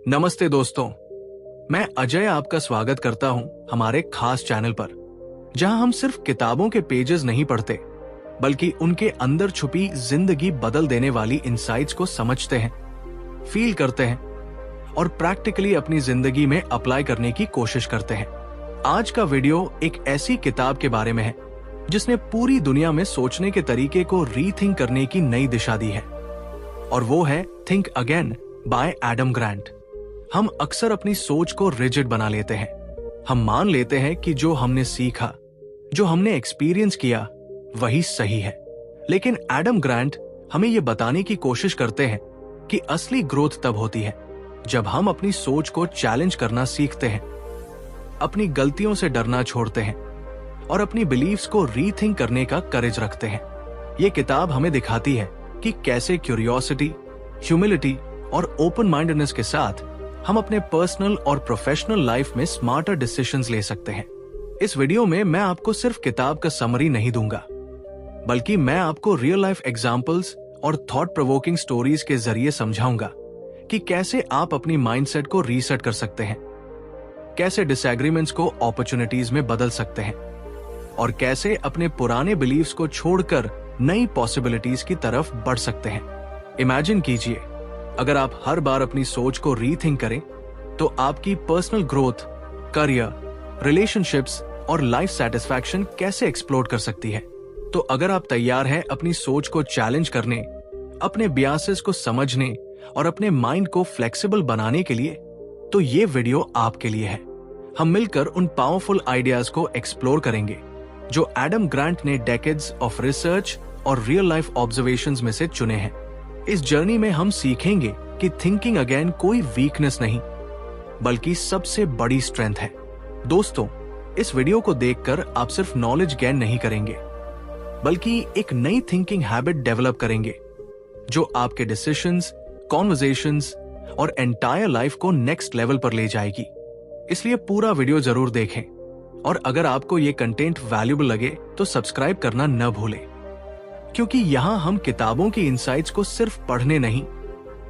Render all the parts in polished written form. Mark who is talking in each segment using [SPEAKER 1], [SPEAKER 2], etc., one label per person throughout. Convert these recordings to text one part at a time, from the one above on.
[SPEAKER 1] नमस्ते दोस्तों, मैं अजय आपका स्वागत करता हूं हमारे खास चैनल पर, जहां हम सिर्फ किताबों के पेजेस नहीं पढ़ते, बल्कि उनके अंदर छुपी जिंदगी बदल देने वाली इनसाइट्स को समझते हैं, फील करते हैं और प्रैक्टिकली अपनी जिंदगी में अप्लाई करने की कोशिश करते हैं। आज का वीडियो एक ऐसी किताब के बारे में है जिसने पूरी दुनिया में सोचने के तरीके को रीथिंक करने की नई दिशा दी है, और वो है think again bye Adam grant. हम अक्सर अपनी सोच को रिजिड बना लेते हैं। हम मान लेते हैं कि जो हमने सीखा, जो हमने एक्सपीरियंस किया, वही सही है। लेकिन एडम ग्रांट हमें यह बताने की कोशिश करते हैं कि असली ग्रोथ तब होती है जब हम अपनी सोच को चैलेंज करना सीखते हैं, अपनी गलतियों से डरना छोड़ते हैं और अपनी बिलीव्स को रीथिंक करने का करेज रखते हैं। यह किताब हमें दिखाती है कि कैसे क्यूरियोसिटी, ह्यूमिलिटी और ओपन माइंडेडनेस के साथ हम अपने पर्सनल और प्रोफेशनल लाइफ में स्मार्टर डिसीजंस ले सकते हैं। इस वीडियो में मैं आपको सिर्फ किताब का समरी नहीं दूंगा, बल्कि मैं आपको रियल लाइफ एग्जांपल्स और थॉट प्रोवोकिंग स्टोरीज के जरिए समझाऊंगा कि कैसे आप अपनी माइंडसेट को रीसेट कर सकते हैं, कैसे डिसएग्रीमेंट्स को अपॉर्चुनिटीज में बदल सकते हैं और कैसे अपने पुराने बिलीव्स को छोड़कर नई पॉसिबिलिटीज की तरफ बढ़ सकते हैं। इमेजिन कीजिए, अगर आप हर बार अपनी सोच को रीथिंक करें तो आपकी पर्सनल ग्रोथ, करियर, रिलेशनशिप्स और लाइफ सैटिस्फैक्शन कैसे एक्सप्लोर कर सकती है। तो अगर आप तैयार हैं अपनी सोच को चैलेंज करने, अपने बियासेस को समझने और अपने माइंड को फ्लेक्सिबल बनाने के लिए, तो ये वीडियो आपके लिए है। हम मिलकर उन पावरफुल आइडियाज को एक्सप्लोर करेंगे जो एडम ग्रांट ने डेकेड्स ऑफ रिसर्च और रियल लाइफ ऑब्जर्वेशंस में से चुने हैं। इस जर्नी में हम सीखेंगे कि थिंकिंग अगेन कोई वीकनेस नहीं, बल्कि सबसे बड़ी स्ट्रेंथ है। दोस्तों, इस वीडियो को देखकर आप सिर्फ नॉलेज गेन नहीं करेंगे, बल्कि एक नई थिंकिंग हैबिट डेवलप करेंगे जो आपके डिसीजंस, कॉन्वर्सेशंस और एंटायर लाइफ को नेक्स्ट लेवल पर ले जाएगी। इसलिए पूरा वीडियो जरूर देखें, और अगर आपको ये कंटेंट वैल्यूएबल लगे तो सब्सक्राइब करना न भूलें, क्योंकि यहां हम किताबों की इनसाइट्स को सिर्फ पढ़ने नहीं,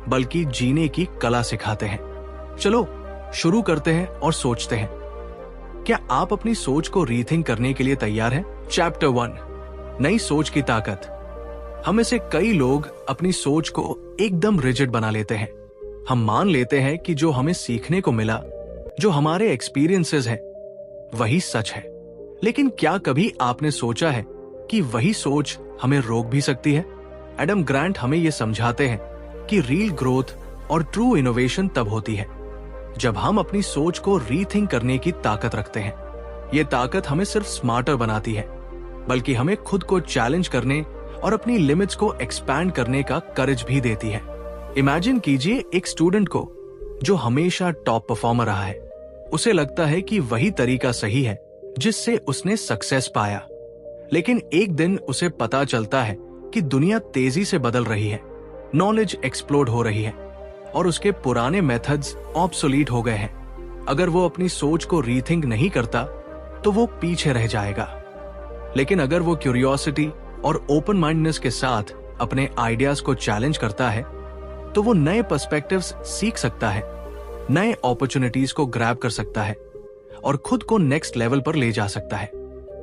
[SPEAKER 1] बल्कि जीने की कला सिखाते हैं। चलो शुरू करते हैं और सोचते हैं, क्या आप अपनी सोच को रीथिंक करने के लिए तैयार हैं? चैप्टर 1, नई सोच की ताकत। हम में से कई लोग अपनी सोच को एकदम रिजिड बना लेते हैं। हम मान लेते हैं कि जो हमें सीखने को मिला, जो हमारे एक्सपीरियंसेस हैं, वही सच है। लेकिन क्या कभी आपने सोचा है कि वही सोच हमें रोक भी सकती है? एडम ग्रांट हमें यह समझाते हैं कि रियल ग्रोथ और ट्रू इनोवेशन तब होती है जब हम अपनी सोच को रीथिंक करने की ताकत रखते हैं। यह ताकत हमें सिर्फ स्मार्टर बनाती है, बल्कि हमें खुद को चैलेंज करने और अपनी लिमिट्स को एक्सपैंड करने का करेज भी देती है। इमेजिन कीजिए एक स्टूडेंट को जो हमेशा टॉप परफॉर्मर रहा है। उसे लगता है कि वही तरीका सही है जिससे उसने सक्सेस पाया, लेकिन एक दिन उसे पता चलता है कि दुनिया तेजी से बदल रही है, नॉलेज एक्सप्लोड हो रही है और उसके पुराने मेथड्स ऑब्सोलीट हो गए हैं। अगर वो अपनी सोच को रीथिंक नहीं करता तो वो पीछे रह जाएगा। लेकिन अगर वो क्यूरियोसिटी और ओपन माइंडनेस के साथ अपने आइडियाज को चैलेंज करता है तो वो नए पर्सपेक्टिव्स सीख सकता है, नए अपॉर्चुनिटीज को ग्रैब कर सकता है और खुद को नेक्स्ट लेवल पर ले जा सकता है।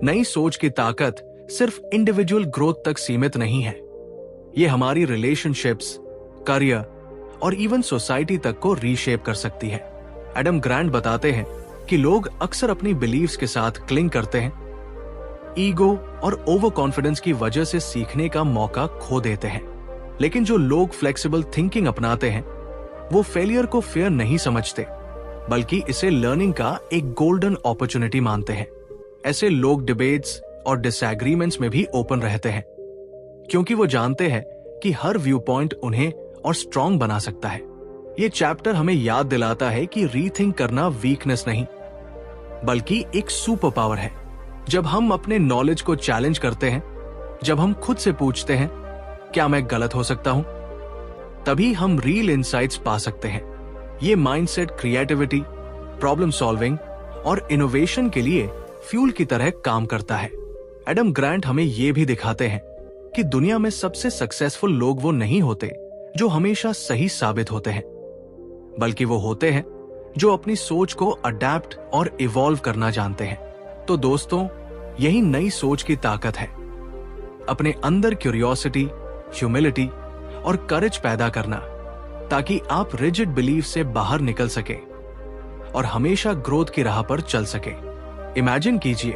[SPEAKER 1] नई सोच की ताकत सिर्फ इंडिविजुअल ग्रोथ तक सीमित नहीं है, ये हमारी रिलेशनशिप्स, करियर और इवन सोसाइटी तक को रीशेप कर सकती है। एडम ग्रांट बताते हैं कि लोग अक्सर अपनी बिलीव्स के साथ क्लिंग करते हैं, ईगो और ओवर कॉन्फिडेंस की वजह से सीखने का मौका खो देते हैं। लेकिन जो लोग फ्लेक्सिबल थिंकिंग अपनाते हैं, वो फेलियर को फेयर नहीं समझते, बल्कि इसे लर्निंग का एक गोल्डन अपॉर्चुनिटी मानते हैं। ऐसे लोग डिबेट्स और डिसएग्रीमेंट्स में भी ओपन रहते हैं, क्योंकि वो जानते हैं कि हर व्यू पॉइंट उन्हें और स्ट्रांग बना सकता है। ये चैप्टर हमें याद दिलाता है कि रीथिंक करना वीकनेस नहीं, बल्कि एक सुपर पावर है। जब हम अपने नॉलेज को चैलेंज करते हैं, जब हम खुद से पूछते हैं क्या मैं गलत हो सकता हूं, तभी हम रियल इंसाइट्स पा सकते हैं। ये माइंडसेट क्रिएटिविटी, प्रॉब्लम सॉल्विंग और इनोवेशन के लिए फ्यूल की तरह काम करता है। एडम ग्रांट हमें यह भी दिखाते हैं कि दुनिया में सबसे सक्सेसफुल लोग वो नहीं होते जो हमेशा सही साबित होते हैं, बल्कि वो होते हैं जो अपनी सोच को अडेप्ट और इवॉल्व करना जानते हैं। तो दोस्तों, यही नई सोच की ताकत है, अपने अंदर क्यूरियोसिटी, ह्यूमिलिटी और करेज पैदा करना, ताकि आप रिजिड बिलीफ से बाहर निकल सके और हमेशा ग्रोथ की राह पर चल सके। इमेजिन कीजिए,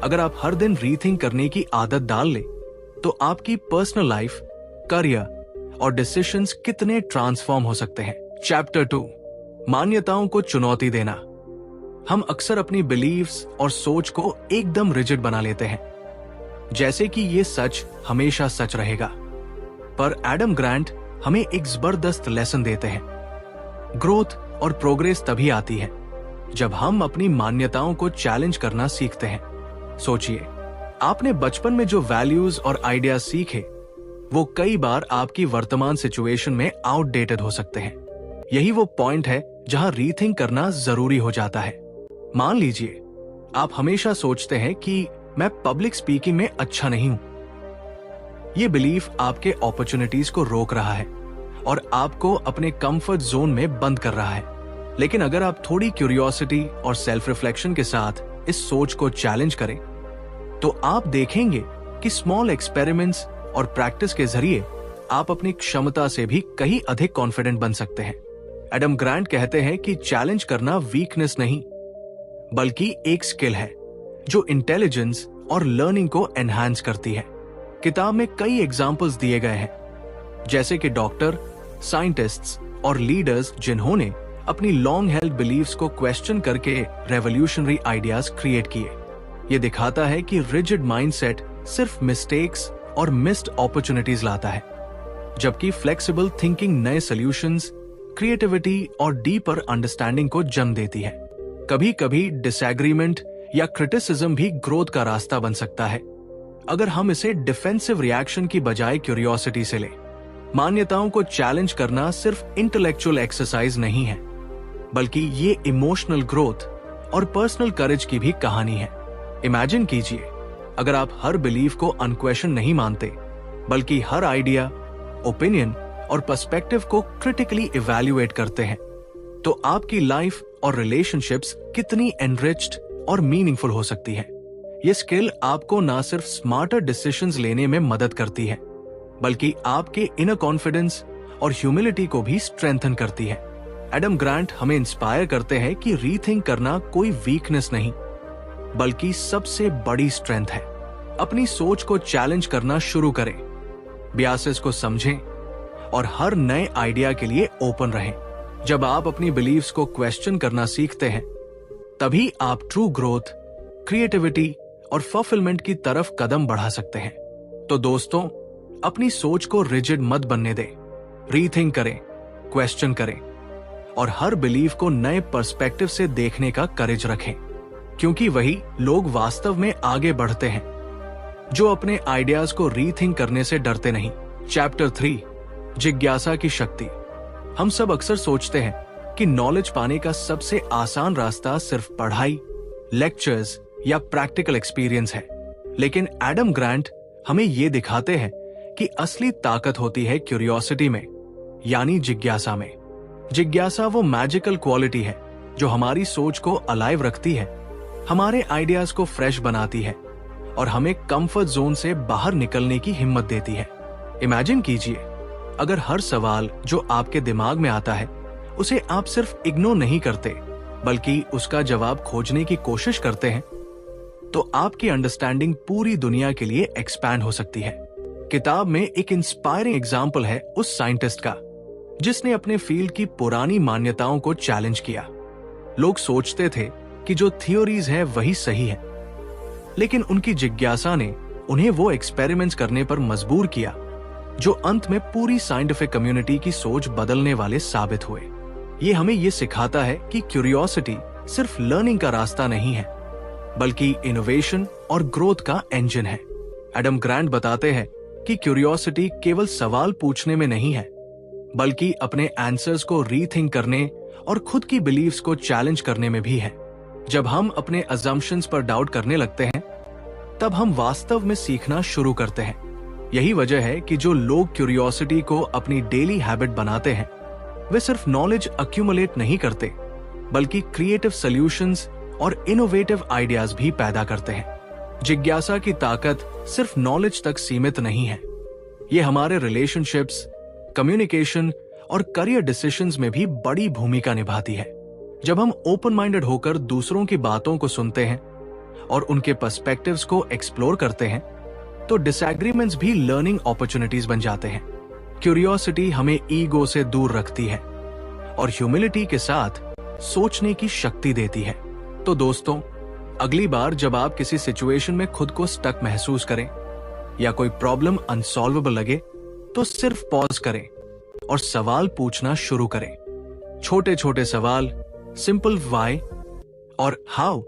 [SPEAKER 1] अगर आप हर दिन रीथिंक करने की आदत डाल ले तो आपकी पर्सनल लाइफ, करियर और डिसीजंस कितने ट्रांसफॉर्म हो सकते हैं। चैप्टर 2, मान्यताओं को चुनौती देना। हम अक्सर अपनी बिलीव्स और सोच को एकदम रिजिड बना लेते हैं, जैसे कि ये सच हमेशा सच रहेगा। पर एडम ग्रांट हमें एक जबरदस्त लेसन देते हैं। ग्रोथ और प्रोग्रेस तभी आती है जब हम अपनी मान्यताओं को चैलेंज करना सीखते हैं। सोचिए, आपने बचपन में जो वैल्यूज और आइडियाज सीखे वो कई बार आपकी वर्तमान सिचुएशन में आउटडेटेड हो सकते हैं। यही वो पॉइंट है जहां रीथिंक करना जरूरी हो जाता है। मान लीजिए, आप हमेशा सोचते हैं कि मैं पब्लिक स्पीकिंग में अच्छा नहीं हूं। ये बिलीफ आपके अपॉर्चुनिटीज को रोक रहा है और आपको अपने कंफर्ट जोन में बंद कर रहा है। लेकिन अगर आप थोड़ी क्यूरियोसिटी और सेल्फ रिफ्लेक्शन के साथ इस सोच को चैलेंज करें, तो आप देखेंगे कि स्मॉल एक्सपेरिमेंट्स और प्रैक्टिस के जरिए आप अपनी क्षमता से भी कहीं अधिक कॉन्फिडेंट बन सकते हैं। एडम ग्रांट कहते हैं कि चैलेंज करना वीकनेस नहीं, बल्कि एक स्किल है जो इंटेलिजेंस और लर्निंग को एनहांस करती है। किताब में कई एग्जाम्पल्स दिए गए हैं, जैसे कि डॉक्टर, साइंटिस्ट्स और लीडर्स जिन्होंने अपनी लॉन्ग हेल्ड बिलीव्स को क्वेश्चन करके रेवोल्यूशनरी आइडियाज क्रिएट किए। ये दिखाता है कि रिजिड माइंडसेट सिर्फ मिस्टेक्स और मिस्ड अपॉर्चुनिटीज लाता है, जबकि फ्लेक्सिबल थिंकिंग नए सॉल्यूशंस, क्रिएटिविटी और डीपर अंडरस्टैंडिंग को जन्म देती है। कभी कभी डिसएग्रीमेंट या क्रिटिसिज्म भी ग्रोथ का रास्ता बन सकता है, अगर हम इसे डिफेंसिव रिएक्शन की बजाय क्यूरियोसिटी से लें। मान्यताओं को चैलेंज करना सिर्फ इंटेलेक्चुअल एक्सरसाइज नहीं है, बल्कि ये इमोशनल ग्रोथ और पर्सनल करेज की भी कहानी है। इमेजिन कीजिए, अगर आप हर बिलीफ को अनक्वेश्चन नहीं मानते, बल्कि हर आइडिया, ओपिनियन और पर्सपेक्टिव को क्रिटिकली इवैल्यूएट करते हैं, तो आपकी लाइफ और रिलेशनशिप्स कितनी एनरिच्ड और मीनिंगफुल हो सकती है। ये स्किल आपको न सिर्फ स्मार्टर डिसीजंस लेने में मदद करती है, बल्कि आपके इनर कॉन्फिडेंस और ह्यूमिलिटी को भी स्ट्रेंथन करती है। एडम ग्रांट हमें इंस्पायर करते हैं कि रीथिंक करना कोई वीकनेस नहीं, बल्कि सबसे बड़ी स्ट्रेंथ है। अपनी सोच को चैलेंज करना शुरू करें, बियासेस को समझें और हर नए आइडिया के लिए ओपन रहें। जब आप अपनी बिलीव्स को क्वेश्चन करना सीखते हैं, तभी आप ट्रू ग्रोथ, क्रिएटिविटी और फुलफिलमेंट की तरफ कदम बढ़ा सकते हैं। तो दोस्तों, अपनी सोच को रिजिड मत बनने दें। रीथिंक करें, क्वेश्चन करें और हर बिलीफ को नए पर्सपेक्टिव से देखने का करेज रखें, क्योंकि वही लोग वास्तव में आगे बढ़ते हैं जो अपने आइडियाज को रीथिंक करने से डरते नहीं। चैप्टर 3, जिज्ञासा की शक्ति। हम सब अक्सर सोचते हैं कि नॉलेज पाने का सबसे आसान रास्ता सिर्फ पढ़ाई, लेक्चर्स या प्रैक्टिकल एक्सपीरियंस है, लेकिन एडम ग्रांट हमें ये दिखाते हैं कि असली ताकत होती है क्यूरियोसिटी में, यानी जिज्ञासा में। जिज्ञासा वो मैजिकल क्वालिटी है जो हमारी सोच को अलाइव रखती है, हमारे आइडियाज को फ्रेश बनाती है और हमें कंफर्ट जोन से बाहर निकलने की हिम्मत देती है। इमेजिन कीजिए, अगर हर सवाल जो आपके दिमाग में आता है उसे आप सिर्फ इग्नोर नहीं करते, बल्कि उसका जवाब खोजने की कोशिश करते हैं, तो आपकी अंडरस्टैंडिंग पूरी दुनिया के लिए एक्सपैंड हो सकती है। किताब में एक इंस्पायरिंग एग्जाम्पल है उस साइंटिस्ट का जिसने अपने फील्ड की पुरानी मान्यताओं को चैलेंज किया। लोग सोचते थे कि जो थियोरीज है वही सही है, लेकिन उनकी जिज्ञासा ने उन्हें वो एक्सपेरिमेंट्स करने पर मजबूर किया जो अंत में पूरी साइंटिफिक कम्युनिटी की सोच बदलने वाले साबित हुए। ये हमें ये सिखाता है कि क्यूरियोसिटी सिर्फ लर्निंग का रास्ता नहीं है, बल्कि इनोवेशन और ग्रोथ का इंजन है। एडम ग्रांट बताते हैं कि क्यूरियोसिटी केवल सवाल पूछने में नहीं है, बल्कि अपने आंसर्स को रीथिंक करने और खुद की बिलीव्स को चैलेंज करने में भी है। जब हम अपने अजम्पशंस पर डाउट करने लगते हैं, तब हम वास्तव में सीखना शुरू करते हैं। यही वजह है कि जो लोग क्यूरियोसिटी को अपनी डेली हैबिट बनाते हैं, वे सिर्फ नॉलेज अक्यूमुलेट नहीं करते, बल्कि क्रिएटिव सॉल्यूशंस और इनोवेटिव आइडियाज भी पैदा करते हैं। जिज्ञासा की ताकत सिर्फ नॉलेज तक सीमित नहीं है, ये हमारे रिलेशनशिप्स, कम्युनिकेशन और करियर डिसीजंस में भी बड़ी भूमिका निभाती है। जब हम ओपन माइंडेड होकर दूसरों की बातों को सुनते हैं और उनके पर्सपेक्टिव्स को एक्सप्लोर करते हैं, तो डिसएग्रीमेंट्स भी लर्निंग अपॉर्चुनिटीज बन जाते हैं। क्यूरियोसिटी हमें ईगो से दूर रखती है और ह्यूमिलिटी के साथ सोचने की शक्ति देती है। तो दोस्तों, अगली बार जब आप किसी सिचुएशन में खुद को स्टक महसूस करें या कोई प्रॉब्लम अनसॉल्वेबल लगे, तो सिर्फ पॉज करें और सवाल पूछना शुरू करें। छोटे छोटे सवाल, सिंपल व्हाई और हाउ,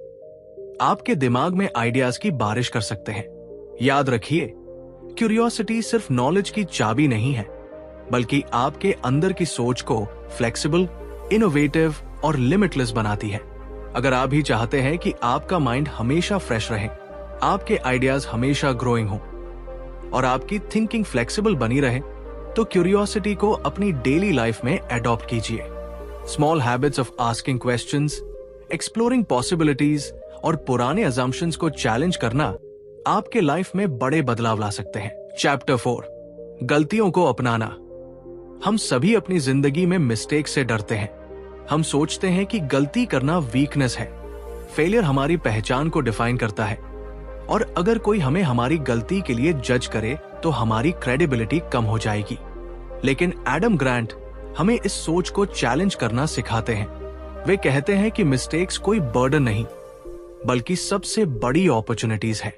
[SPEAKER 1] आपके दिमाग में आइडियाज की बारिश कर सकते हैं। याद रखिए, क्यूरियोसिटी सिर्फ नॉलेज की चाबी नहीं है, बल्कि आपके अंदर की सोच को फ्लेक्सिबल, इनोवेटिव और लिमिटलेस बनाती है। अगर आप भी चाहते हैं कि आपका माइंड हमेशा फ्रेश रहे, आपके आइडियाज हमेशा ग्रोइंग हो और आपकी थिंकिंग फ्लेक्सिबल बनी रहे, तो क्यूरियोसिटी को अपनी डेली लाइफ में अडॉप्ट कीजिए। Small habits of asking questions, exploring possibilities और पुराने अजम्पशंस को चैलेंज करना आपके लाइफ में बड़े बदलाव ला सकते हैं। चैप्टर 4, गलतियों को अपनाना। हम सभी अपनी जिंदगी में मिस्टेक से डरते हैं। हम सोचते हैं कि गलती करना वीकनेस है, फेलियर हमारी पहचान को डिफाइन करता है और अगर कोई हमें हमारी गलती के लिए जज करे तो हमारी क्रेडिबिलिटी कम हो जाएगी। लेकिन एडम ग्रांट हमें इस सोच को चैलेंज करना सिखाते हैं। वे कहते हैं कि मिस्टेक्स कोई बर्डन नहीं, बल्कि सबसे बड़ी अपॉर्चुनिटीज है।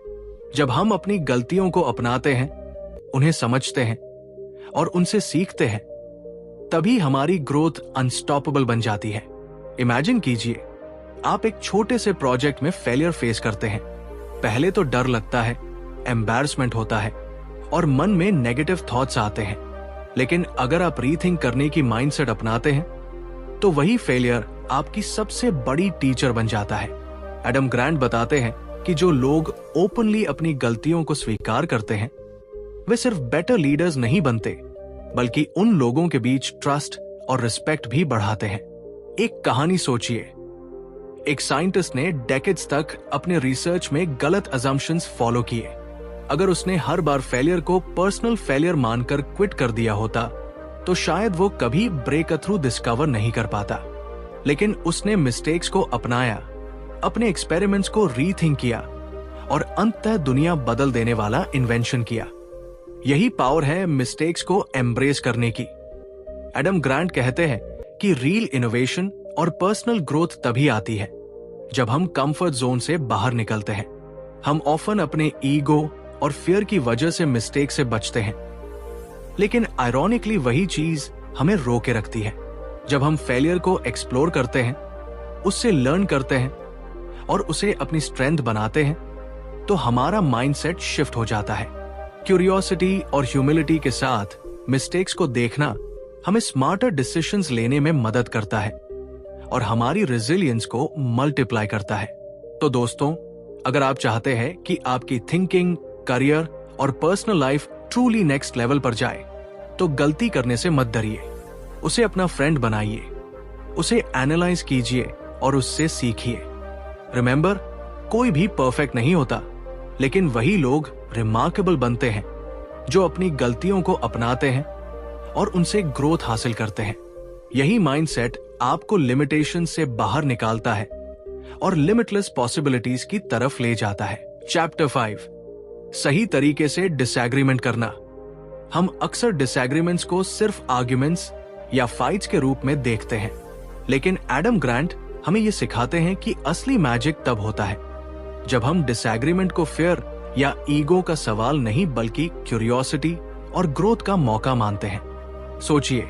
[SPEAKER 1] जब हम अपनी गलतियों को अपनाते हैं, उन्हें समझते हैं और उनसे सीखते हैं, तभी हमारी ग्रोथ अनस्टॉपेबल बन जाती है। इमेजिन कीजिए, आप एक छोटे से प्रोजेक्ट में फेलियर फेस करते हैं। पहले तो डर लगता है, एम्बैरसमेंट होता है और मन में नेगेटिव थॉट्स आते हैं। लेकिन अगर आप रीथिंक करने की माइंडसेट अपनाते हैं, तो वही फेलियर आपकी सबसे बड़ी टीचर बन जाता है। एडम ग्रांट बताते हैं कि जो लोग ओपनली अपनी गलतियों को स्वीकार करते हैं, वे सिर्फ बेटर लीडर्स नहीं बनते, बल्कि उन लोगों के बीच ट्रस्ट और रिस्पेक्ट भी बढ़ाते हैं। एक कहानी सोचिए, एक साइंटिस्ट ने डेकेड्स तक अपने रिसर्च में गलत अजम्पशंस फॉलो किए। अगर उसने हर बार फेलियर को पर्सनल फेलियर मानकर क्विट कर दिया होता, तो शायद वो कभी ब्रेक थ्रू डिस्कवर नहीं कर पाता। लेकिन उसने मिस्टेक्स को अपनाया, अपने एक्सपेरिमेंट्स को रीथिंक किया और अंततः दुनिया बदल देने वाला इन्वेंशन किया। यही पावर है मिस्टेक्स को एम्ब्रेस करने की। एडम ग्रांट कहते हैं कि रियल इनोवेशन और पर्सनल ग्रोथ तभी आती है जब हम कंफर्ट जोन से बाहर निकलते हैं। हम ऑफन अपने ईगो और फियर की वजह से मिस्टेक से बचते हैं, लेकिन आयरॉनिकली वही चीज हमें रोके रखती है। जब हम फेलियर को एक्सप्लोर करते हैं, उससे लर्न करते हैं और उसे अपनी स्ट्रेंथ बनाते हैं, तो हमारा माइंडसेट शिफ्ट हो जाता है। क्यूरियोसिटी और ह्यूमिलिटी के साथ मिस्टेक्स को देखना हमें स्मार्टर डिसीजंस लेने में मदद करता है और हमारी रेजिलियंस को मल्टीप्लाई करता है। तो दोस्तों, अगर आप चाहते हैं कि आपकी थिंकिंग, करियर और personal life truly next level पर जाए, तो गलती करने से मत डरिए। उसे अपना फ्रेंड बनाइए, उसे एनालाइज कीजिए और उससे सीखिए। रिमेंबर, कोई भी परफेक्ट नहीं होता, लेकिन वही लोग रिमार्केबल बनते हैं जो अपनी गलतियों को अपनाते हैं और उनसे ग्रोथ हासिल करते हैं। यही माइंडसेट आपको लिमिटेशन से बाहर निकालता है और लिमिटलेस पॉसिबिलिटीज की तरफ ले जाता है। चैप्टर 5, सही तरीके से डिसएग्रीमेंट करना। हम अक्सर डिसएग्रीमेंट्स को सिर्फ आर्ग्यूमेंट्स या फाइट्स के रूप में देखते हैं, लेकिन एडम ग्रांट हमें ये सिखाते हैं कि असली मैजिक तब होता है जब हम डिसएग्रीमेंट को फेयर या ईगो का सवाल नहीं, बल्कि क्यूरियोसिटी और ग्रोथ का मौका मानते हैं। सोचिए,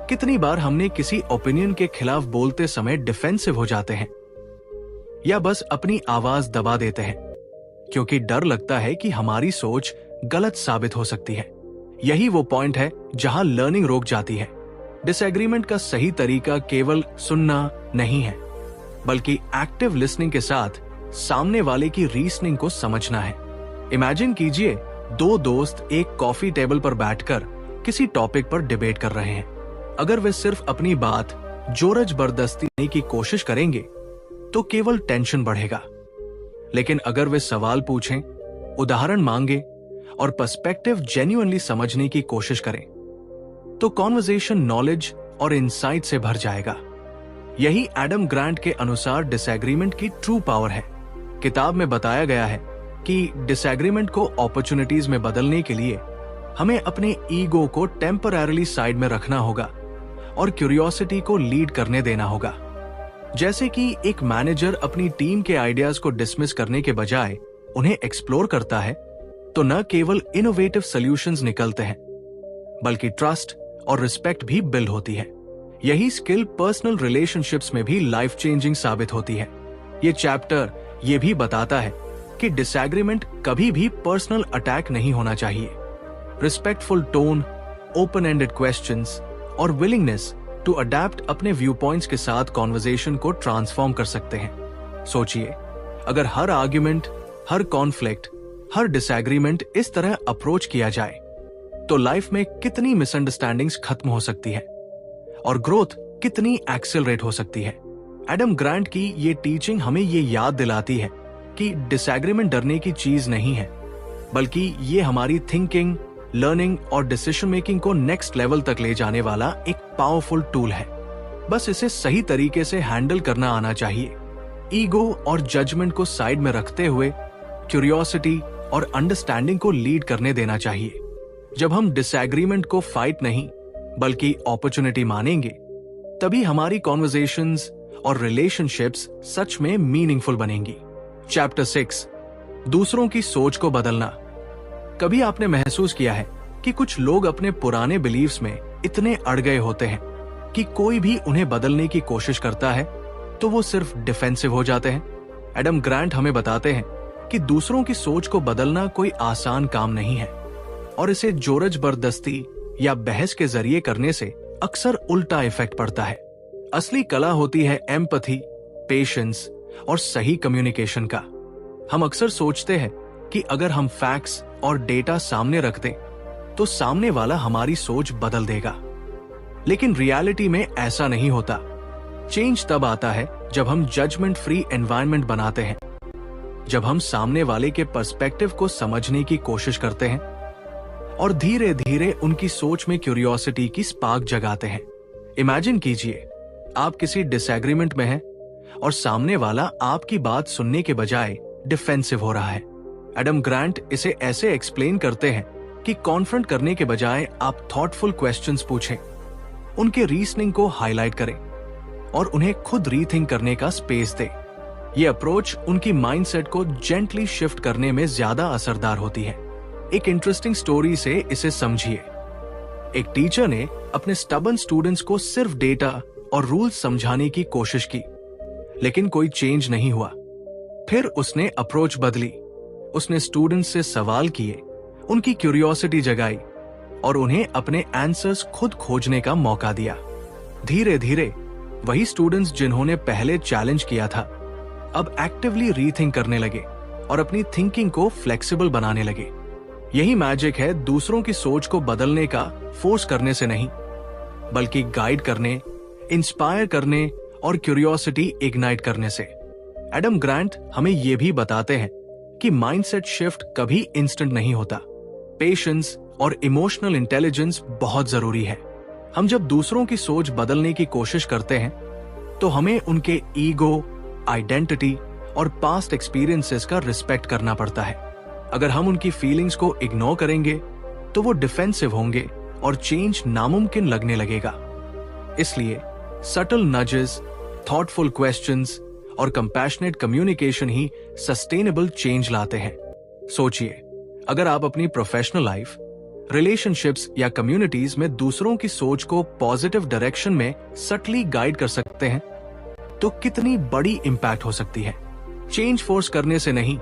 [SPEAKER 1] कितनी बार हमने किसी ओपिनियन के खिलाफ बोलते समय डिफेंसिव हो जाते हैं या बस अपनी आवाज दबा देते हैं, क्योंकि डर लगता है कि हमारी सोच गलत साबित हो सकती है। यही वो पॉइंट है जहां लर्निंग रोक जाती है। डिसएग्रीमेंट का सही तरीका केवल सुनना नहीं है, बल्कि एक्टिव लिसनिंग के साथ सामने वाले की रीजनिंग को समझना है। इमेजिन कीजिए, दो दोस्त एक कॉफी टेबल पर बैठकर किसी टॉपिक पर डिबेट कर रहे हैं। अगर वे सिर्फ अपनी बात जोर जबरदस्ती करने की कोशिश करेंगे तो केवल टेंशन बढ़ेगा। लेकिन अगर वे सवाल पूछें, उदाहरण मांगे और पर्सपेक्टिव जेन्युइनली समझने की कोशिश करें तो कॉन्वर्सेशन नॉलेज और इंसाइट से भर जाएगा। यही एडम ग्रांट के अनुसार डिसएग्रीमेंट की ट्रू पावर है। किताब में बताया गया है कि डिसएग्रीमेंट को अपॉर्चुनिटीज में बदलने के लिए हमें अपने ईगो को टेम्पररीली साइड में रखना होगा और क्यूरियोसिटी को लीड करने देना होगा। जैसे कि एक मैनेजर अपनी टीम के आइडियाज को डिसमिस करने के बजाय उन्हें एक्सप्लोर करता है तो न केवल इनोवेटिव सॉल्यूशंस निकलते हैं बल्कि ट्रस्ट और रिस्पेक्ट भी बिल्ड होती है। यही स्किल पर्सनल रिलेशनशिप्स में भी लाइफ चेंजिंग साबित होती है। ये चैप्टर ये भी बताता है कि डिसएग्रीमेंट कभी भी पर्सनल अटैक नहीं होना चाहिए। Respectful tone, open ended questions और विलिंगनेस टू अडेप्ट अपने व्यू पॉइंट्स के साथ कॉन्वर्सेशन को ट्रांसफॉर्म कर सकते हैं। सोचिए, अगर हर आर्ग्यूमेंट, हर कॉन्फ्लिक्ट, हर डिसएग्रीमेंट इस तरह अप्रोच किया जाए तो लाइफ में कितनी मिसअंडरस्टैंडिंग्स खत्म हो सकती है और ग्रोथ कितनी एक्सेलरेट हो सकती है। एडम ग्रांट की ये टीचिंग हमें ये याद दिलाती है कि डिसएग्रीमेंट डरने की चीज नहीं है, बल्कि ये हमारी थिंकिंग, लर्निंग और डिसीजन मेकिंग को नेक्स्ट लेवल तक ले जाने वाला एक पावरफुल टूल है। बस इसे सही तरीके से हैंडल करना आना चाहिए। ईगो और जजमेंट को साइड में रखते हुए क्यूरियोसिटी और अंडरस्टैंडिंग को लीड करने देना चाहिए। जब हम डिसएग्रीमेंट को फाइट नहीं बल्कि अपॉर्चुनिटी मानेंगे, तभी हमारी कॉन्वर्सेशंस और रिलेशनशिप्स सच में मीनिंगफुल बनेंगी। चैप्टर 6, दूसरों की सोच को बदलना। कभी आपने महसूस किया है कि कुछ लोग अपने पुराने बिलीव्स में इतने अड़ गए होते हैं कि कोई भी उन्हें बदलने की कोशिश करता है तो वो सिर्फ डिफेंसिव हो जाते हैं। एडम ग्रांट हमें बताते हैं कि दूसरों की सोच को बदलना कोई आसान काम नहीं है और इसे जोर जबरदस्ती या बहस के जरिए करने से अक्सर उल्टा इफेक्ट पड़ता है। असली कला होती है एम्पैथी, पेशेंस और सही कम्युनिकेशन का। हम अक्सर सोचते हैं कि अगर हम फैक्ट्स और डेटा सामने रख दें तो सामने वाला हमारी सोच बदल देगा, लेकिन रियलिटी में ऐसा नहीं होता। चेंज तब आता है जब हम जजमेंट फ्री एनवायरनमेंट बनाते हैं, जब हम सामने वाले के पर्सपेक्टिव को समझने की कोशिश करते हैं और धीरे धीरे उनकी सोच में क्यूरियोसिटी की स्पार्क जगाते हैं। इमेजिन कीजिए, आप किसी डिसएग्रीमेंट में हैं और सामने वाला आपकी बात सुनने के बजाय डिफेंसिव हो रहा है। एडम ग्रांट इसे ऐसे एक्सप्लेन करते हैं कि कॉन्फ्रंट करने के बजाय आप थॉटफुल क्वेश्चंस पूछें, उनके रीजनिंग को हाईलाइट करें और उन्हें खुद रीथिंक करने का स्पेस दें। यह अप्रोच उनकी माइंडसेट को जेंटली शिफ्ट करने में ज्यादा असरदार होती है। एक इंटरेस्टिंग स्टोरी से इसे समझिए। एक टीचर ने अपने स्टबर्न स्टूडेंट्स को सिर्फ डेटा और रूल्स समझाने की कोशिश की, लेकिन कोई चेंज नहीं हुआ। फिर उसने अप्रोच बदली। उसने स्टूडेंट्स से सवाल किए, उनकी क्यूरियोसिटी जगाई और उन्हें अपने आंसर्स खुद खोजने का मौका दिया। धीरे धीरे वही स्टूडेंट्स जिन्होंने पहले चैलेंज किया था, अब एक्टिवली रीथिंक करने लगे और अपनी थिंकिंग को फ्लेक्सिबल बनाने लगे। यही मैजिक है दूसरों की सोच को बदलने का, फोर्स करने से नहीं, बल्कि गाइड करने, इंस्पायर करने और क्यूरियोसिटी इग्नाइट करने से। एडम ग्रांट हमें यह भी बताते हैं कि माइंडसेट शिफ्ट कभी इंस्टेंट नहीं होता। पेशेंस और इमोशनल इंटेलिजेंस बहुत जरूरी है। हम जब दूसरों की सोच बदलने की कोशिश करते हैं तो हमें उनके ईगो, आइडेंटिटी और पास्ट एक्सपीरियंसेस का रिस्पेक्ट करना पड़ता है। अगर हम उनकी फीलिंग्स को इग्नोर करेंगे तो वो डिफेंसिव होंगे और चेंज नामुमकिन लगने लगेगा। इसलिए सटल नजेस, थॉटफुल क्वेश्चंस और कंपैशनेट कम्युनिकेशन ही सस्टेनेबल चेंज लाते हैं। सोचिए, अगर आप अपनी प्रोफेशनल लाइफ, रिलेशनशिप्स या कम्युनिटीज में दूसरों की सोच को पॉजिटिव डायरेक्शन में सटली गाइड कर सकते हैं तो कितनी बड़ी इंपैक्ट हो सकती है। चेंज फोर्स करने से नहीं,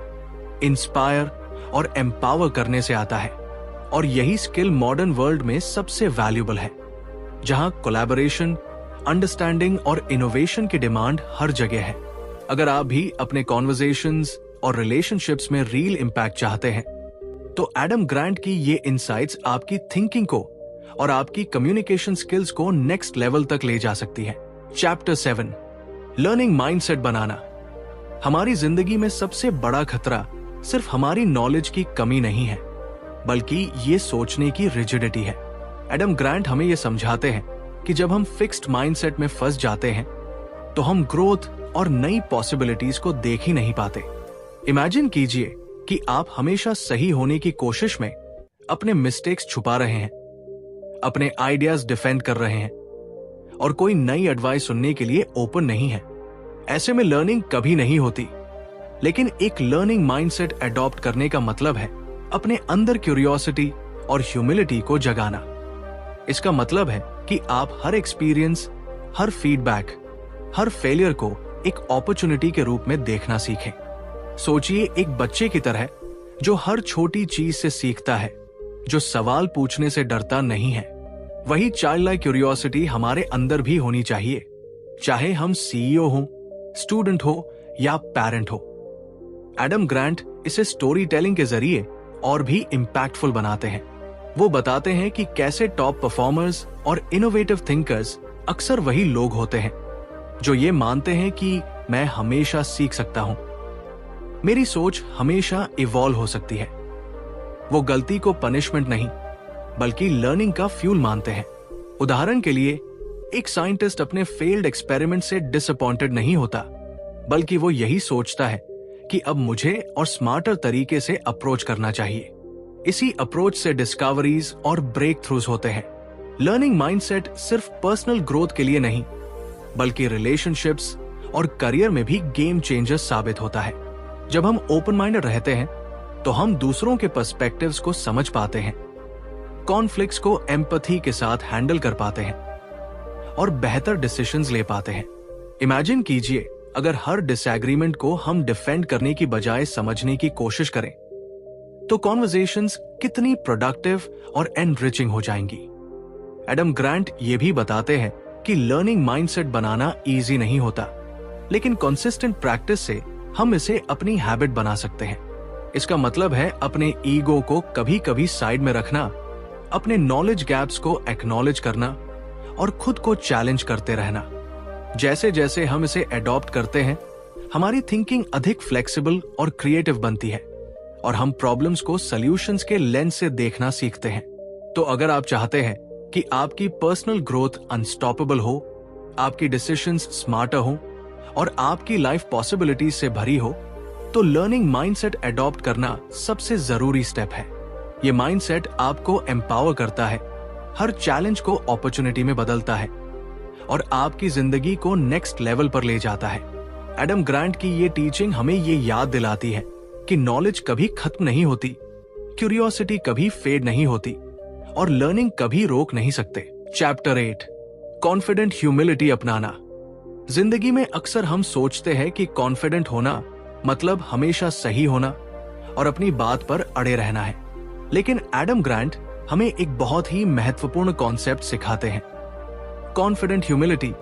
[SPEAKER 1] इंस्पायर और एम्पावर करने से आता है, और यही स्किल मॉडर्न वर्ल्ड में सबसे वैल्यूबल है, जहां कोलैबोरेशन, अंडरस्टैंडिंग और इनोवेशन की डिमांड हर जगह है। अगर आप भी अपने कॉन्वर्सेशंस और रिलेशनशिप्स में रियल इंपैक्ट चाहते हैं तो एडम ग्रांट की ये इनसाइट्स आपकी थिंकिंग को और आपकी कम्युनिकेशन स्किल्स को नेक्स्ट लेवल तक ले जा सकती है। चैप्टर 7, लर्निंग माइंडसेट बनाना। हमारी जिंदगी में सबसे बड़ा खतरा सिर्फ हमारी नॉलेज की कमी नहीं है, बल्कि ये सोचने की रिजिडिटी है। एडम ग्रांट हमें ये समझाते हैं कि जब हम फिक्स्ड माइंडसेट में फंस जाते हैं तो हम ग्रोथ और नई पॉसिबिलिटीज को देख ही नहीं पाते। इमेजिन कीजिए कि आप हमेशा सही होने की कोशिश में अपने मिस्टेक्स छुपा रहे हैं, अपने आइडियाज डिफेंड कर रहे हैं और कोई नई एडवाइस सुनने के लिए ओपन नहीं है। ऐसे में लर्निंग कभी नहीं होती। लेकिन एक लर्निंग माइंडसेट अडॉप्ट करने का मतलब है अपने अंदर क्यूरियोसिटी और ह्यूमिलिटी को जगाना। इसका मतलब है कि आप हर एक्सपीरियंस, हर फीडबैक, हर फेलियर को एक अपॉर्चुनिटी के रूप में देखना सीखें। सोचिए एक बच्चे की तरह जो हर छोटी चीज से सीखता है, जो सवाल पूछने से डरता नहीं है। वही चाइल्ड लाइक क्यूरियोसिटी हमारे अंदर भी होनी चाहिए, चाहे हम सीईओ हो, स्टूडेंट हो या पेरेंट हो। एडम ग्रांट इसे स्टोरी टेलिंग के जरिए और भी इम्पैक्टफुल बनाते हैं। वो बताते हैं कि कैसे टॉप परफॉर्मर्स और इनोवेटिव थिंकर्स अक्सर वही लोग होते हैं जो ये मानते हैं कि मैं हमेशा सीख सकता हूं, मेरी सोच हमेशा इवॉल्व हो सकती है। वो गलती को पनिशमेंट नहीं बल्कि लर्निंग का फ्यूल मानते हैं। उदाहरण के लिए, एक साइंटिस्ट अपने फेल्ड एक्सपेरिमेंट से डिसअपॉइंटेड नहीं होता, बल्कि वो यही सोचता है कि अब मुझे और स्मार्टर तरीके से अप्रोच करना चाहिए। इसी अप्रोच से डिस्कवरीज और ब्रेक थ्रूज होते हैं। लर्निंग माइंडसेट सिर्फ पर्सनल ग्रोथ के लिए नहीं, बल्कि रिलेशनशिप्स और करियर में भी गेम चेंजर साबित होता है। जब हम ओपन माइंडेड रहते हैं तो हम दूसरों के पर्सपेक्टिव्स को समझ पाते हैं, कॉन्फ्लिक्ट्स को एम्पैथी के साथ हैंडल कर पाते हैं और बेहतर डिसीजंस ले पाते हैं। इमेजिन कीजिए अगर हर डिसएग्रीमेंट को हम डिफेंड करने की बजाय समझने की कोशिश करें तो कॉन्वर्सेशंस कितनी प्रोडक्टिव और एनरिचिंग हो जाएंगी। एडम ग्रांट ये भी बताते हैं कि लर्निंग माइंडसेट बनाना इजी नहीं होता, लेकिन कंसिस्टेंट प्रैक्टिस से हम इसे अपनी हैबिट बना सकते हैं। इसका मतलब है अपने ईगो को कभी कभी साइड में रखना, अपने नॉलेज गैप्स को एक्नॉलेज करना और खुद को चैलेंज करते रहना। जैसे जैसे हम इसे अडॉप्ट करते हैं, हमारी थिंकिंग अधिक फ्लेक्सिबल और क्रिएटिव बनती है और हम प्रॉब्लम्स को सॉल्यूशंस के लेंस से देखना सीखते हैं। तो अगर आप चाहते हैं कि आपकी पर्सनल ग्रोथ अनस्टॉपेबल हो, आपकी डिसीजंस स्मार्टर हो और आपकी लाइफ पॉसिबिलिटीज से भरी हो, तो लर्निंग माइंडसेट अडॉप्ट करना सबसे जरूरी स्टेप है। ये माइंडसेट आपको एम्पावर करता है, हर चैलेंज को अपॉर्चुनिटी में बदलता है और आपकी जिंदगी को नेक्स्ट लेवल पर ले जाता है। एडम ग्रांट की ये टीचिंग हमें ये याद दिलाती है कि नॉलेज कभी खत्म नहीं होती, क्यूरियोसिटी कभी फेड नहीं होती और लर्निंग कभी रोक नहीं सकते। चैप्टर 8, कॉन्फिडेंट ह्यूमिलिटी अपनाना। जिंदगी में अक्सर हम सोचते हैं कि कॉन्फिडेंट होना मतलब हमेशा सही होना और अपनी बात पर अड़े रहना है, लेकिन एडम ग्रांट हमें एक बहुत ही महत्वपूर्ण कॉन्सेप्ट सिखाते हैं, कॉन्फिडेंट ह्यूमिलिटी,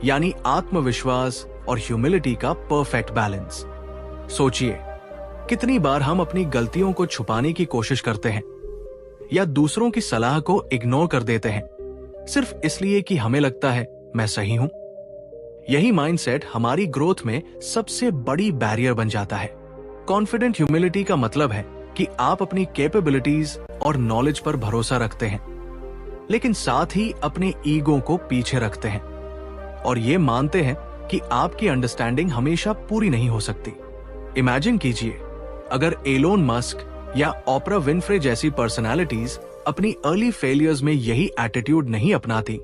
[SPEAKER 1] यानी आत्मविश्वास और ह्यूमिलिटी का परफेक्ट बैलेंस। सोचिए कितनी बार हम अपनी गलतियों को छुपाने की कोशिश करते हैं या दूसरों की सलाह को इग्नोर कर देते हैं सिर्फ इसलिए कि हमें लगता है मैं सही हूं। यही माइंडसेट हमारी ग्रोथ में सबसे बड़ी बैरियर बन जाता है। कॉन्फिडेंट ह्यूमिलिटी का मतलब है कि आप अपनी कैपेबिलिटीज और नॉलेज पर भरोसा रखते हैं, लेकिन साथ ही अपने ईगो को पीछे रखते हैं और ये मानते हैं कि आपकी अंडरस्टैंडिंग हमेशा पूरी नहीं हो सकती। इमेजिन कीजिए अगर एलोन मस्क या ओपरा विनफ्रे जैसी पर्सनालिटीज अपनी अर्ली फेलियर्स में यही एटीट्यूड नहीं अपनाती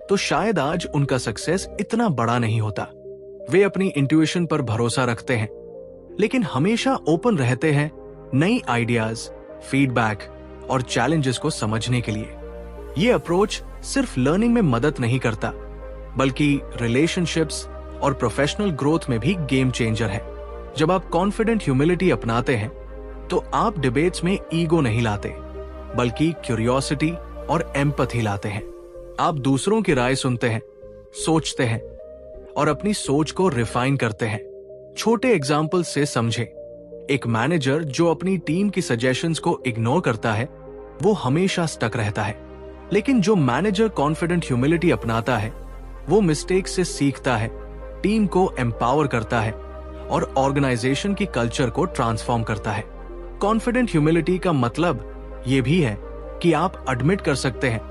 [SPEAKER 1] तो शायद आज उनका सक्सेस इतना बड़ा नहीं होता। वे अपनी इंट्यूशन पर भरोसा रखते हैं, लेकिन हमेशा ओपन रहते हैं नई आइडियाज, फीडबैक और चैलेंजेस को समझने के लिए। ये अप्रोच सिर्फ लर्निंग में मदद नहीं करता, बल्कि रिलेशनशिप्स और प्रोफेशनल ग्रोथ में भी गेम चेंजर है। जब आप कॉन्फिडेंट ह्यूमिलिटी अपनाते हैं तो आप डिबेट्स में ईगो नहीं लाते, बल्कि क्यूरियोसिटी और एम्पैथी लाते हैं। आप दूसरों की राय सुनते हैं, सोचते हैं और अपनी सोच को रिफाइन करते हैं। छोटे एग्जाम्पल से समझें। एक मैनेजर जो अपनी टीम की सजेशंस को इग्नोर करता है, वो हमेशा स्टक रहता है, लेकिन जो मैनेजर कॉन्फिडेंट ह्यूमिलिटी अपनाता है वो मिस्टेक से सीखता है, टीम को एम्पावर करता है और ऑर्गेनाइजेशन की कल्चर को ट्रांसफॉर्म करता है। कॉन्फिडेंट ह्यूमिलिटी का मतलब ये भी है कि आप एडमिट कर सकते हैं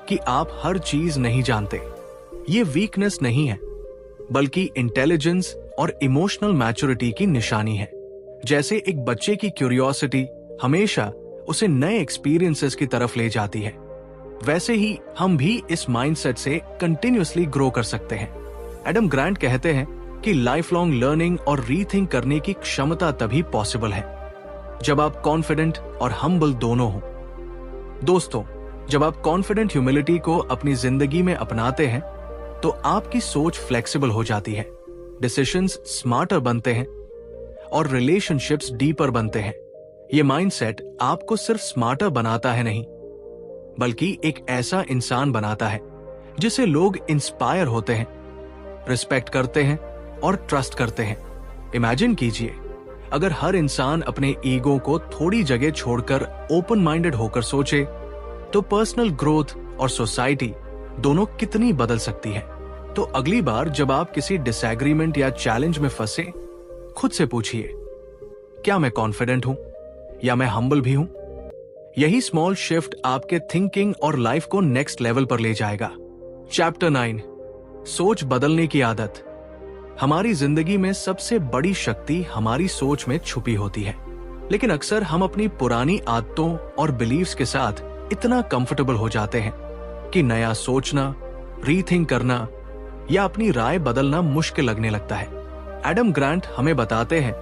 [SPEAKER 1] कि आप हर चीज नहीं जानते। ये वीकनेस नहीं है, बल्कि इंटेलिजेंस और इमोशनल मैच्योरिटी की निशानी है। जैसे एक बच्चे की क्यूरियोसिटी हमेशा उसे नए एक्सपीरियंसेस की तरफ ले जाती है, वैसे ही हम भी इस माइंडसेट से कंटिन्यूअसली ग्रो कर सकते हैं। एडम ग्रांट कहते हैं कि लाइफ लॉन्ग लर्निंग और रीथिंक करने की क्षमता तभी पॉसिबल है जब आप कॉन्फिडेंट और हम्बल दोनों हो। दोस्तों, जब आप कॉन्फिडेंट ह्यूमिलिटी को अपनी जिंदगी में अपनाते हैं तो आपकी सोच फ्लेक्सिबल हो जाती है, डिसीजंस स्मार्टर बनते हैं और रिलेशनशिप्स डीपर बनते हैं। ये माइंडसेट आपको सिर्फ स्मार्टर बनाता है नहीं, बल्कि एक ऐसा इंसान बनाता है जिसे लोग इंस्पायर होते हैं, रिस्पेक्ट करते हैं और ट्रस्ट करते हैं। इमेजिन कीजिए, अगर हर इंसान अपने ईगो को थोड़ी जगह छोड़कर ओपन माइंडेड होकर सोचे तो पर्सनल ग्रोथ और सोसाइटी दोनों कितनी बदल सकती है। तो अगली बार जब आप किसी डिसएग्रीमेंट या चैलेंज में फंसे, खुद से पूछिए, क्या मैं कॉन्फिडेंट हूं या मैं हम्बल भी हूं? यही स्मॉल शिफ्ट आपके थिंकिंग और लाइफ को नेक्स्ट लेवल पर ले जाएगा। चैप्टर 9, सोच बदलने की आदत। हमारी जिंदगी में सबसे बड़ी शक्ति हमारी सोच में छुपी होती है, लेकिन अक्सर हम अपनी पुरानी आदतों और बिलीव्स के साथ इतना कंफर्टेबल हो जाते हैं कि नया सोचना, रीथिंक करना या अपनी राय बदलना मुश्किल लगने लगता है। एडम ग्रांट हमें बताते हैं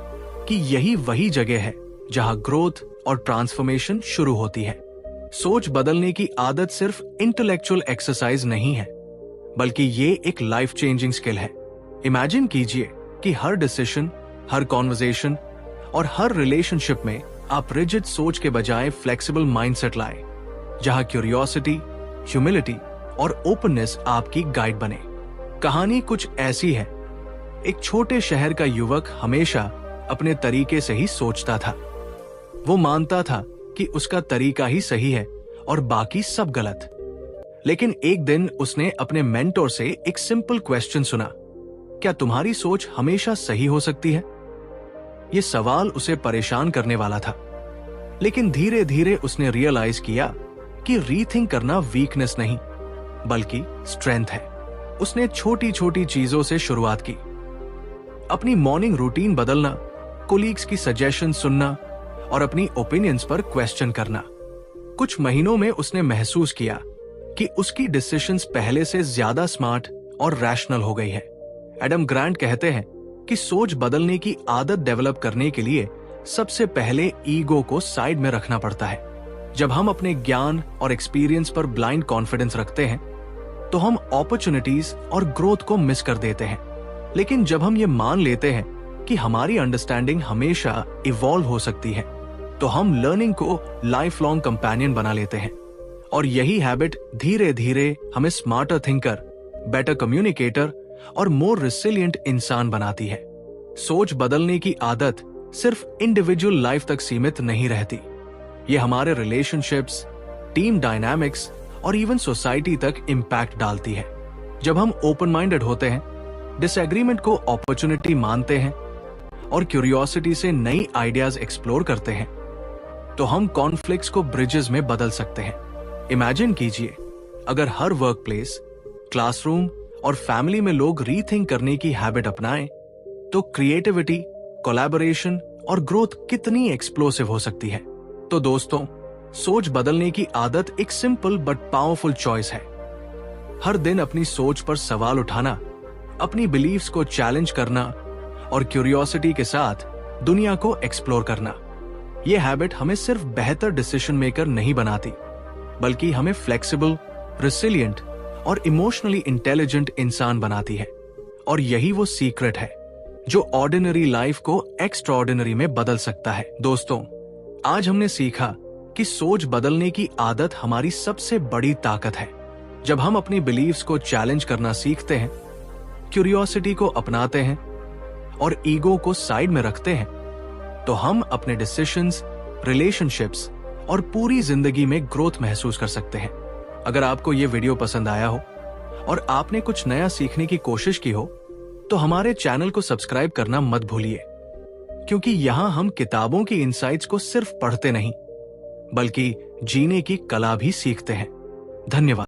[SPEAKER 1] कि यही वही जगह है जहां ग्रोथ और ट्रांसफॉर्मेशन शुरू होती है। सोच बदलने की आदत सिर्फ इंटेलेक्चुअल एक्सरसाइज नहीं है, बल्कि ये एक लाइफ चेंजिंग स्किल है। इमेजिन कीजिए कि हर डिसीजन, हर कॉन्वर्सेशन और हर रिलेशनशिप में आप रिजिड सोच के बजाय फ्लेक्सिबल माइंडसेट लाए, जहां क्यूरियोसिटी, ह्यूमिलिटी और ओपननेस आपकी गाइड बने। कहानी कुछ ऐसी है। एक छोटे शहर का युवक हमेशा अपने तरीके से ही सोचता था। वो मानता था कि उसका तरीका ही सही है और बाकी सब गलत। लेकिन एक दिन उसने अपने मेंटोर से एक सिंपल क्वेश्चन सुना, क्या तुम्हारी सोच हमेशा सही हो सकती है? ये सवाल उसे परेशान करने वाला था, लेकिन धीरे धीरे उसने रियलाइज किया कि रीथिंक करना वीकनेस नहीं, बल्कि स्ट्रेंथ है। उसने छोटी छोटी चीजों से शुरुआत की, अपनी मॉर्निंग रूटीन बदलना, कोलीग्स की सजेशन सुनना और अपनी ओपिनियंस पर क्वेश्चन करना। कुछ महीनों में उसने महसूस किया कि उसकी डिसीजंस पहले से ज्यादा स्मार्ट और रैशनल हो गई है। एडम ग्रांट कहते हैं कि सोच बदलने की आदत डेवलप करने के लिए सबसे पहले ईगो को साइड में रखना पड़ता है। जब हम अपने ज्ञान और एक्सपीरियंस पर ब्लाइंड कॉन्फिडेंस रखते हैं तो हम अपॉर्चुनिटीज और ग्रोथ को मिस कर देते हैं। लेकिन जब हम ये मान लेते हैं कि हमारी अंडरस्टैंडिंग हमेशा इवॉल्व हो सकती है, तो हम लर्निंग को लाइफ लॉन्ग कंपेनियन बना लेते हैं। और यही हैबिट धीरे धीरे हमें स्मार्टर थिंकर, बेटर कम्युनिकेटर और मोर रिसिलिएंट इंसान बनाती है। सोच बदलने की आदत सिर्फ इंडिविजुअल लाइफ तक सीमित नहीं रहती, ये हमारे रिलेशनशिप्स, टीम डायनामिक्स और इवन सोसाइटी तक इम्पैक्ट डालती है। जब हम ओपन माइंडेड होते हैं, डिसएग्रीमेंट को अपॉर्चुनिटी मानते हैं और क्यूरियोसिटी से नई आइडियाज एक्सप्लोर करते हैं, तो हम कॉन्फ्लिक्ट्स को ब्रिजेस में बदल सकते हैं। इमेजिन कीजिए, अगर हर वर्क प्लेस, क्लासरूम और फैमिली में लोग रीथिंक करने की हैबिट अपनाएं, तो क्रिएटिविटी, कोलैबोरेशन और ग्रोथ कितनी एक्सप्लोसिव हो सकती है। तो दोस्तों, सोच बदलने की आदत एक सिंपल बट पावरफुल चॉइस है। हर दिन अपनी सोच पर सवाल उठाना, अपनी बिलीव्स को चैलेंज करना और क्यूरियोसिटी के साथ दुनिया को एक्सप्लोर करना। यह हैबिट हमें सिर्फ बेहतर डिसीजन मेकर नहीं बनाती, बल्कि हमें फ्लेक्सिबल, रिसिलिएंट और इमोशनली इंटेलिजेंट इंसान बनाती है। और यही वो सीक्रेट है जो ऑर्डिनरी लाइफ को एक्स्ट्राऑर्डिनरी में बदल सकता है। दोस्तों, आज हमने सीखा कि सोच बदलने की आदत हमारी सबसे बड़ी ताकत है। जब हम अपनी बिलीव्स को चैलेंज करना सीखते हैं, क्यूरियोसिटी को अपनाते हैं और ईगो को साइड में रखते हैं, तो हम अपने डिसीजंस, रिलेशनशिप्स और पूरी जिंदगी में ग्रोथ महसूस कर सकते हैं। अगर आपको ये वीडियो पसंद आया हो और आपने कुछ नया सीखने की कोशिश की हो तो हमारे चैनल को सब्सक्राइब करना मत भूलिए, क्योंकि यहां हम किताबों की इनसाइट्स को सिर्फ पढ़ते नहीं बल्कि जीने की कला भी सीखते हैं। धन्यवाद।